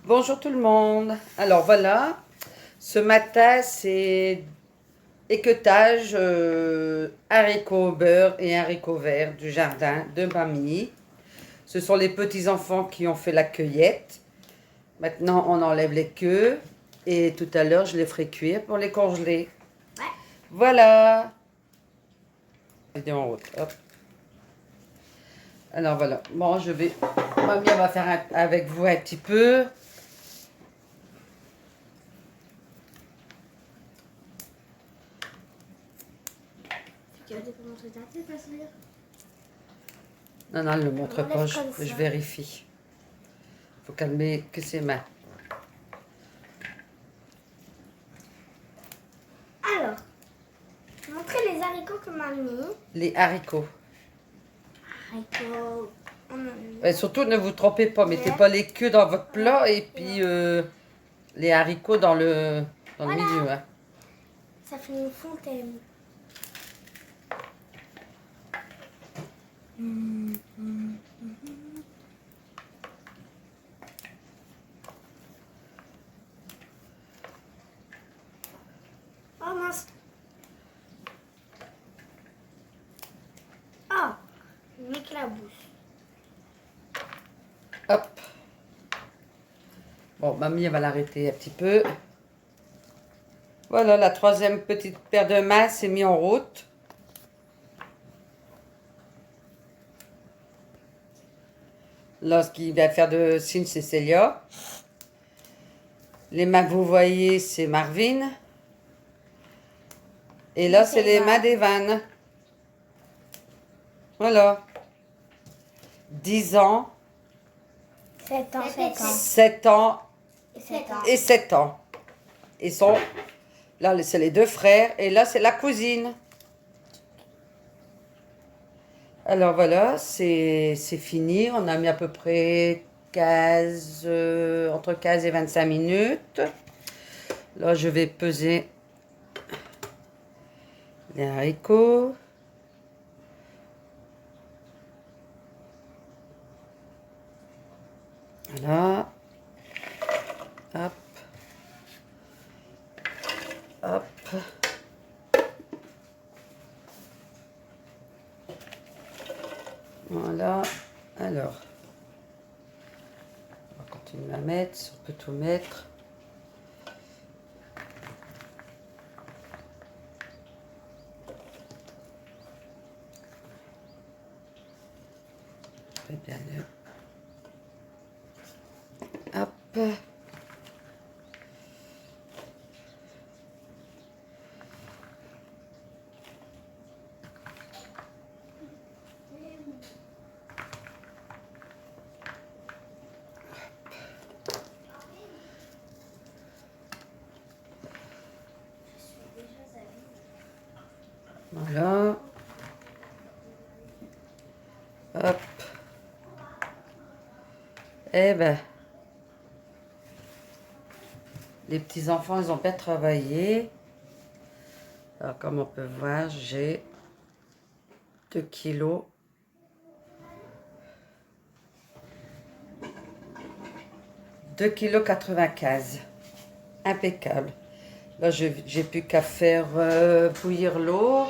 Bonjour tout le monde. Alors voilà, ce matin c'est équeutage haricots au beurre et haricots verts du jardin de mamie. Ce sont les petits enfants qui ont fait la cueillette. Maintenant on enlève les queues et tout à l'heure je les ferai cuire pour les congeler. Ouais. Voilà. Vidéo en route. Hop. Alors voilà. Bon, mamie elle va faire avec vous un petit peu. Tu veux te montrer ta tête, ta soeur? Non, non, elle ne le montre On pas, laisse je comme ça. vérifie. Faut calmer que ses mains. Alors, montrez les haricots que mamie. Les haricots. Haricots. On en Et surtout, ne vous trompez pas, mettez Ouais. pas les queues dans votre plat et puis les haricots dans le Voilà. milieu. Hein. Ça fait une fontaine. Oh mince. Oh, une éclabousse. Hop. Bon, mamie, elle va l'arrêter un petit peu. Voilà, la troisième petite paire de mains s'est mise en route. Là, ce qui va faire de signe, c'est Célia. Les mains que vous voyez, c'est Marvin. Et là, c'est les mains d'Evan. Voilà. 10 ans, 7 ans, 7 ans. 7 ans 7 ans. et 7 ans. Ils sont... Là, c'est les deux frères. Et là, c'est la cousine. Alors voilà, c'est fini. On a mis à peu près 15, entre 15 et 25 minutes. Là, je vais peser les haricots. Voilà. Hop. Hop. Voilà. Alors. On va continuer à mettre. On peut tout mettre. Très bien. Hop. Voilà. Hop. Eh ben, les petits enfants, ils ont bien travaillé. Alors, comme on peut voir, j'ai 2 kilos. 2,95 kg. Impeccable. Là, j'ai plus qu'à faire bouillir l'eau,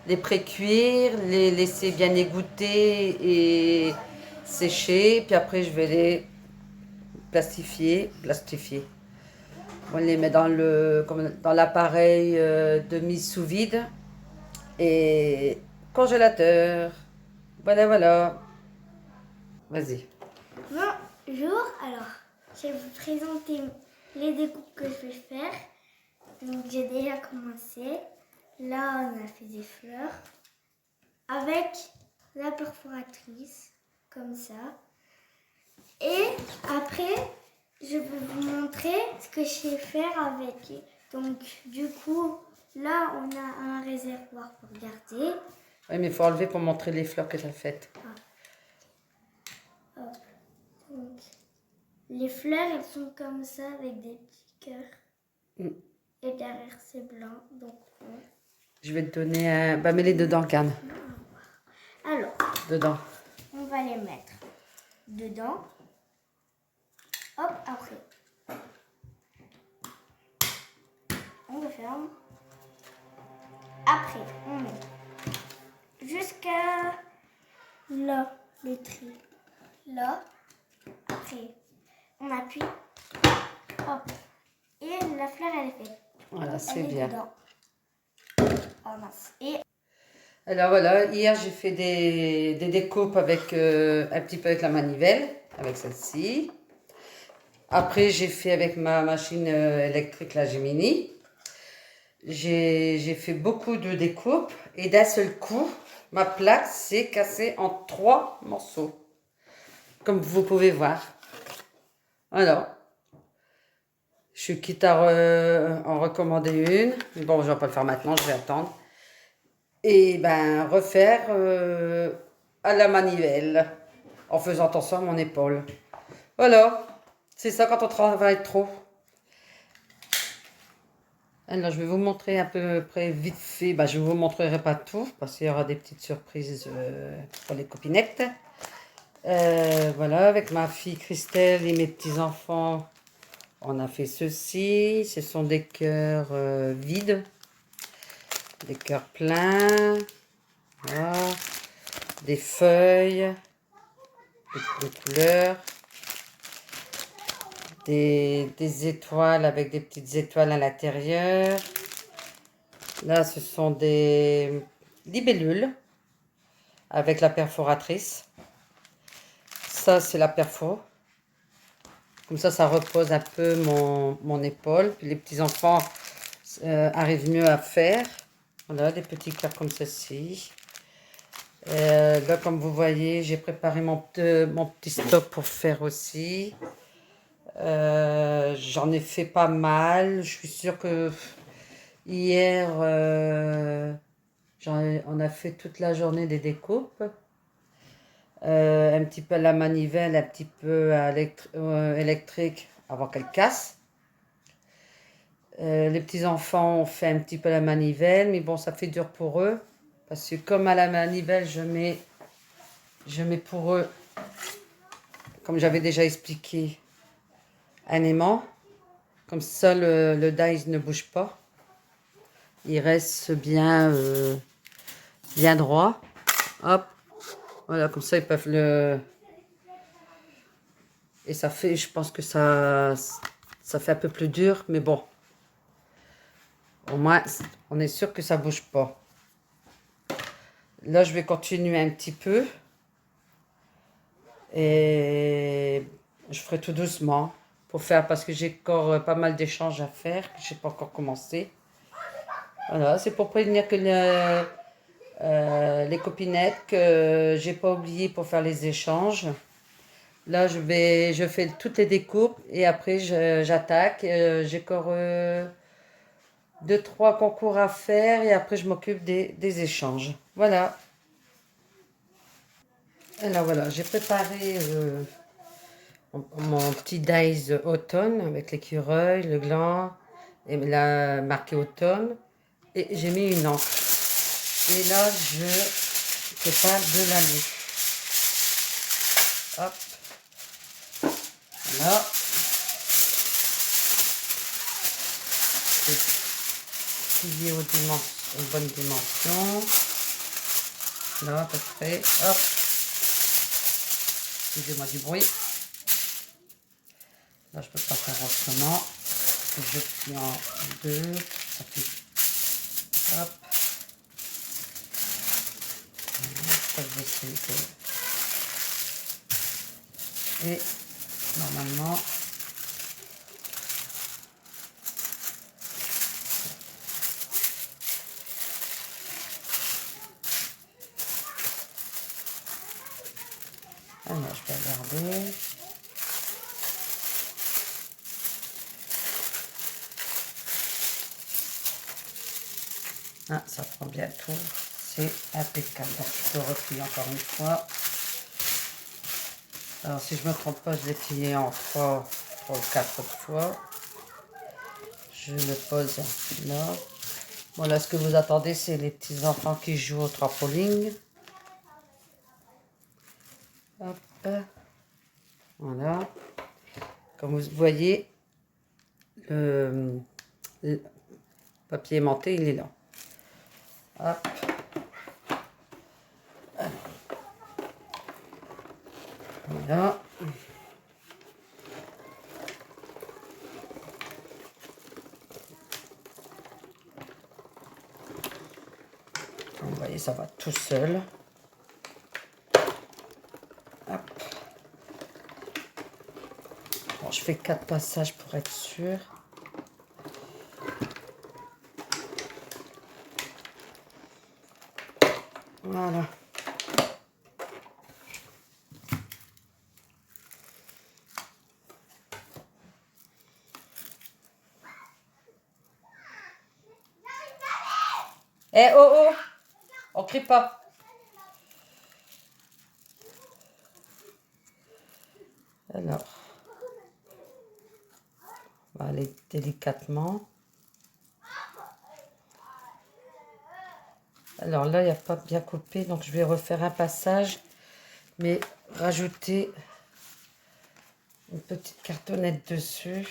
les pré-cuire, les laisser bien égoutter et sécher. Puis après, je vais les plastifier. On les met dans l'appareil de mise sous vide et congélateur. Voilà, voilà. Vas-y. Bonjour, alors je vais vous présenter les découpes que je vais faire. Donc j'ai déjà commencé. Là on a fait des fleurs avec la perforatrice, comme ça. Et après je vais vous montrer ce que je sais faire avec. Donc du coup là on a un réservoir pour garder. Oui, mais il faut enlever pour montrer les fleurs que tu as faites. Hop. Donc, les fleurs, elles sont comme ça avec des petits cœurs. Et derrière, c'est blanc. Donc, Je vais te donner un... Bah, mets-les dedans, Cannes. alors, Dedans. on va les mettre dedans. Hop, après, ferme. Après, on met jusqu'à là, le tri. Là. Après, on appuie. Hop. Et la fleur, elle est faite. Voilà, c'est Elle est bien. dedans. Oh mince. Et Alors voilà, hier j'ai fait des découpes avec un petit peu avec la manivelle, avec celle-ci. Après j'ai fait avec ma machine électrique, la Gemini. J'ai fait beaucoup de découpes et d'un seul coup, ma plaque s'est cassée en 3 morceaux, comme vous pouvez voir. Alors, je suis quitte à en recommander une, mais bon, je ne vais pas le faire maintenant, je vais attendre. Et ben refaire à la manivelle en faisant attention à mon épaule. Voilà, c'est ça quand on travaille trop. Alors je vais vous montrer à peu près vite fait, ben, je ne vous montrerai pas tout parce qu'il y aura des petites surprises pour les copinettes. Voilà, avec ma fille Christelle et mes petits-enfants, on a fait ceci. Ce sont des cœurs vides, des cœurs pleins. Voilà. Des feuilles de couleurs, des étoiles avec des petites étoiles à l'intérieur. Là, ce sont des libellules avec la perforatrice. Ça, c'est la perfo. Comme ça repose un peu mon épaule. Puis les petits-enfants arrivent mieux à faire. Voilà, des petits cœurs comme ceci. Là, comme vous voyez, j'ai préparé mon petit stock pour faire aussi. J'en ai fait pas mal. Je suis sûre que hier, on a fait toute la journée des découpes. Un petit peu à la manivelle, un petit peu à électrique avant qu'elle casse. Les petits-enfants ont fait un petit peu la manivelle, mais bon, ça fait dur pour eux. Parce que comme à la manivelle, je mets pour eux, comme j'avais déjà expliqué, un aimant. Comme ça, le dies ne bouge pas. Il reste bien droit. Hop. Voilà, comme ça, ils peuvent le... Et ça fait, je pense que ça fait un peu plus dur, mais bon. Au moins, on est sûr que ça bouge pas. Là, je vais continuer un petit peu. Et je ferai tout doucement pour faire, parce que j'ai encore pas mal d'échanges à faire, que je n'ai pas encore commencé. Voilà, c'est pour prévenir que les copinettes que j'ai pas oublié pour faire les échanges. Là, je fais toutes les découpes et après j'attaque. J'ai encore 2-3 concours à faire et après je m'occupe des échanges. Voilà. Alors voilà, j'ai préparé mon petit dies automne avec l'écureuil, le gland et la marqué automne. Et j'ai mis une encre. Et là, je prépare de la nuit. Hop. Voilà. C'est plié aux bonnes dimensions. Là, à peu près. Hop. Excusez-moi du bruit. Là, je peux pas faire autrement. Je plie en deux. Ça fait... Hop. Ça, je vais essayer de... Et normalement... Alors, je vais regarder. Ah, ça prend bien tout. C'est impeccable. Donc, je peux replier encore une fois. Alors, si je ne me trompe pas, je l'ai plié en 3 ou 4 fois. Je le pose là. Voilà, ce que vous attendez, c'est les petits enfants qui jouent au trampoline. Hop. Voilà. Comme vous voyez, Papier aimanté, il est là. Hop. Voilà. Vous voyez, ça va tout seul. Hop. Bon, je fais 4 passages pour être sûr. Voilà. Eh oh oh, on crie pas. Alors, on va aller délicatement. Alors là, il n'y a pas bien coupé, donc je vais refaire un passage, mais rajouter une petite cartonnette dessus.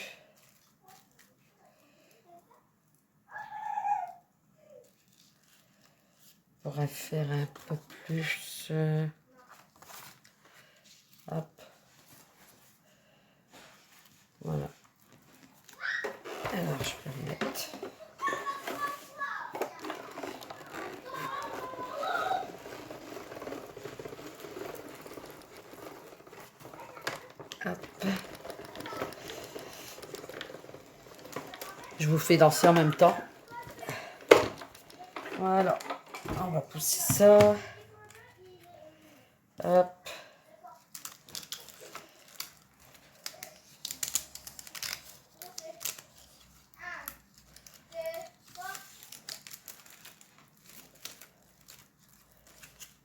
On pourrait faire un peu plus. Hop. Voilà. Alors, je peux le mettre. Hop. Je vous fais danser en même temps. Voilà. On va pousser ça. Hop.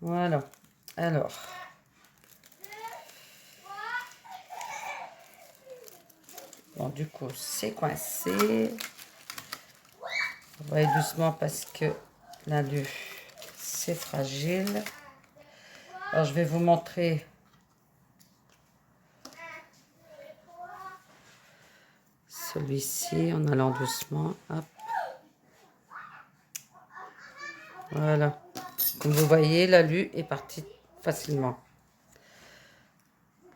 Voilà. Alors. Bon, du coup, c'est coincé. On va aller doucement parce que l'alu, c'est fragile. Alors, je vais vous montrer celui-ci en allant doucement. Hop. Voilà. Comme vous voyez, l'alu est parti facilement.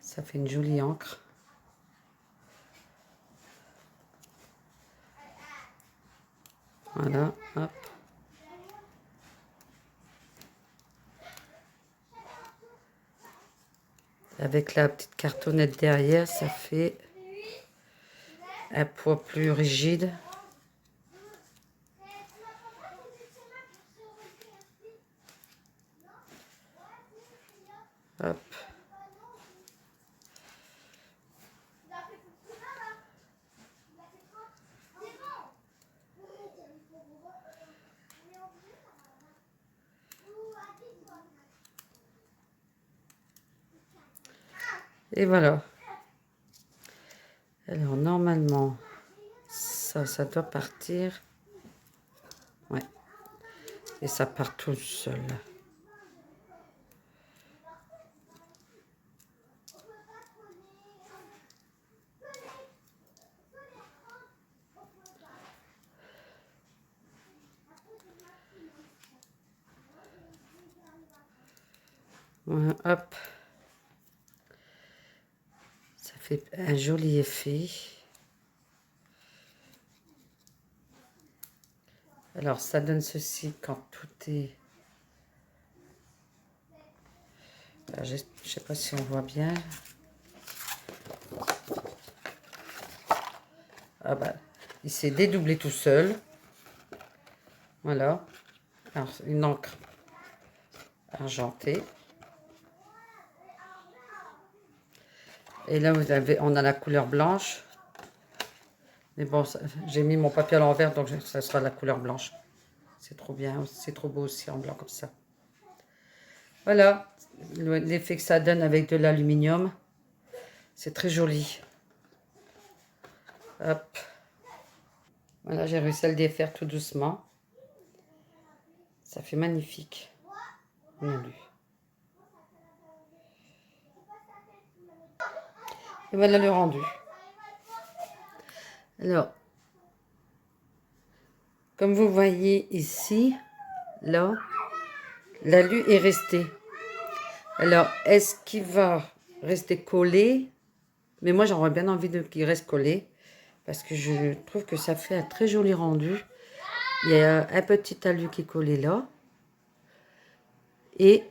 Ça fait une jolie encre. Voilà, hop. Avec la petite cartonnette derrière, ça fait un poids plus rigide. Hop. Et voilà. Alors, normalement, ça doit partir. Ouais. Et ça part tout seul. Voilà, hop. Ça fait un joli effet. Alors, ça donne ceci quand tout est... Alors, je ne sais pas si on voit bien. Ah bah, il s'est dédoublé tout seul. Voilà. Alors, une encre argentée. Et là, on a la couleur blanche. Mais bon, j'ai mis mon papier à l'envers, donc ça sera la couleur blanche. C'est trop bien, c'est trop beau aussi en blanc comme ça. Voilà, l'effet que ça donne avec de l'aluminium. C'est très joli. Hop. Voilà, j'ai réussi à le défaire tout doucement. Ça fait magnifique. On a lu. Et voilà le rendu. Alors, Comme vous voyez ici, là, l'alu est resté. Alors, est-ce qu'il va rester collé? Mais moi, j'aurais bien envie qu'il reste collé. Parce que je trouve que ça fait un très joli rendu. Il y a un petit alu qui est collé là. Et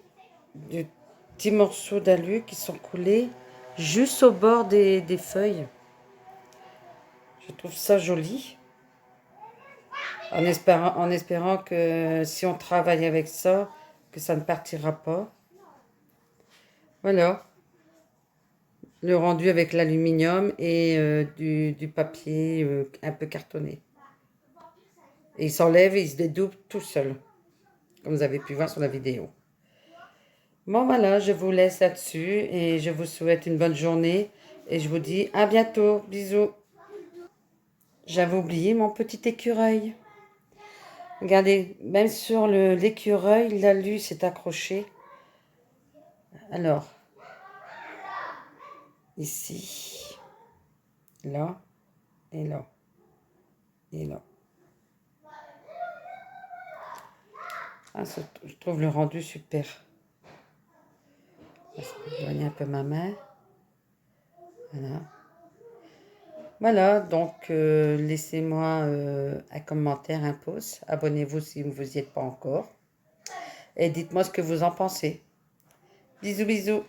des petits morceaux d'alu qui sont collés juste au bord des feuilles. Je trouve ça joli. En espérant que si on travaille avec ça, que ça ne partira pas. Voilà. Le rendu avec l'aluminium et du papier un peu cartonné. Et il s'enlève et il se dédouble tout seul. Comme vous avez pu voir sur la vidéo. Bon voilà, je vous laisse là-dessus et je vous souhaite une bonne journée. Et je vous dis à bientôt. Bisous. J'avais oublié mon petit écureuil. Regardez, même sur l'écureuil, l'alu s'est accroché. Alors, ici, là, et là, et là. Ah, je trouve le rendu super. Je vais éloigner un peu ma main. Voilà. Voilà, donc laissez-moi un commentaire, un pouce. Abonnez-vous si vous n'y êtes pas encore. Et dites-moi ce que vous en pensez. Bisous, bisous.